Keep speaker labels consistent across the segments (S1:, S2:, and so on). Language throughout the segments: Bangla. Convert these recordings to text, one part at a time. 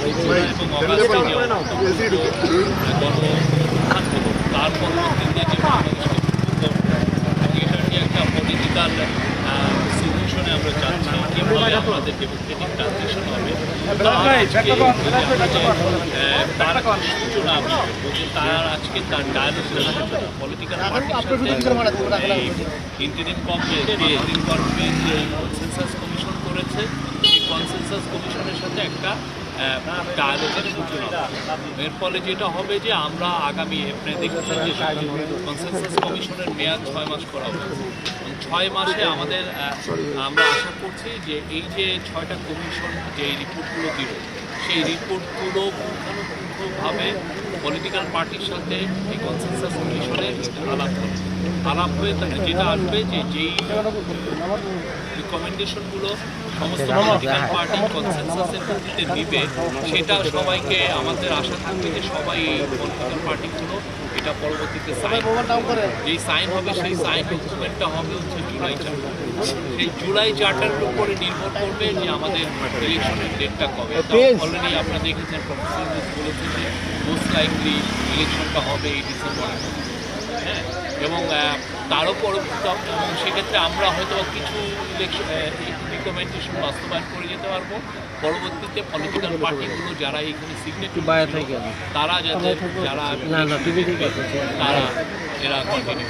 S1: এবং অগাস্টে যে তার পরবর্তীতে যে এটা নিয়ে একটা পলিটিক্যাল সিচুয়েশনে আমরা যাচ্ছি, কীভাবে আমাদের ডেমোক্রেটিক ট্রানজিশন হবে তার সূচনা আমি বলবো যে তার আজকে তার ডায়ালগের সূচনা পলিটিক্যাল পার্টির ইন্টারিম গভর্নমেন্ট যে কনসেনসাস কমিশন করেছে, সেই কনসেনসাস কমিশনের সাথে একটা ডায়ালগের সূচনা। এর ফলে যেটা হবে যে আমরা আগামী আপনি দেখেছেন যে কনসেনসাস কমিশনের মেয়াদ 6 মাস করা হয়েছে। 6 মাসে আমাদের আমরা আশা করছি যে এই যে 6টা কমিশন যে রিপোর্টগুলো দিল, সেই রিপোর্টগুলো পুঙ্খানুপুঙ্খভাবে পলিটিক্যাল পার্টির সাথে এই কনসেনসাস কমিশনের আলাপ হয়ে থাকে, যেটা আসবে যে যেই রিকমেন্ডেশনগুলো সমস্ত পলিটিক্যাল পার্টি কনসেনসাসের ভিত্তিতে দিবে, সেটা সবাইকে আমাদের আশা থাকবে যে সবাই এই পলিটিক্যাল পার্টিগুলো এটা পরবর্তীতে সাইন, যেই সাইন হবে সেই সাইন ডকুমেন্টটা হবে হচ্ছে জুলাই চার্টার। সেই জুলাই চার্টারের উপরে নির্ভর করবে যে আমাদের ইলেকশনের ডেটটা কবে। অলরেডি আপনারা দেখেছেন প্রফেসর বলেছেন যে মোস্ট লাইকলি ইলেকশনটা হবে এই ডিসেম্বরে, হ্যাঁ, এবং তারও পরবর্তী সেক্ষেত্রে আমরা হয়তো কিছু ইলেকশন রিকমেন্ডেশন বাস্তবায়ন করে যেতে পারবো। পরবর্তীতে পলিটিক্যাল পার্টিগুলো যারা এইখানে সিগনেচার তারা যাতে যারা তারা এরা কন্টিনিউ।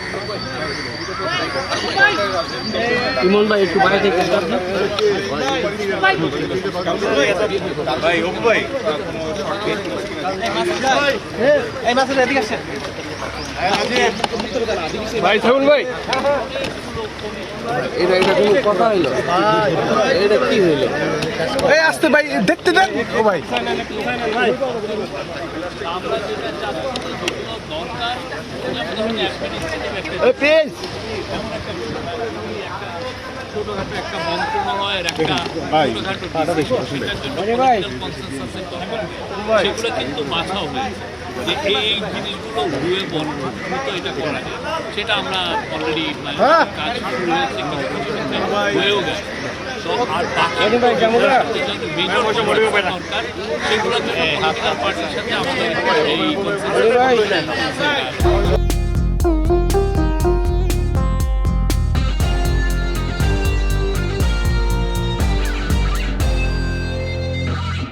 S2: ইমন ভাই একটু বাইরে থেকে
S3: ভাই অপু ভাই এই মাসে এদিকে আসেন
S2: ভাই থাকুন ভাই, এটা এটা কোনো কথা হইলো? এটা কি হইলো?
S3: এই আসতে ভাই দেখতে দেন। ও ভাই
S1: দরকার ছোটখাটো একটা মন্ত্রণালয়ের একটা সেগুলো কিন্তু বাছা হয়েছে যে এই জিনিসগুলো ধুয়ে বন্ধ এটা করা যায়, সেটা আমরা অলরেডি কাজ শুরু হয়েছে, হয়েও গেছে। তো আর বাকি দরকার সেগুলো পার্টির সাথে আমাদের এই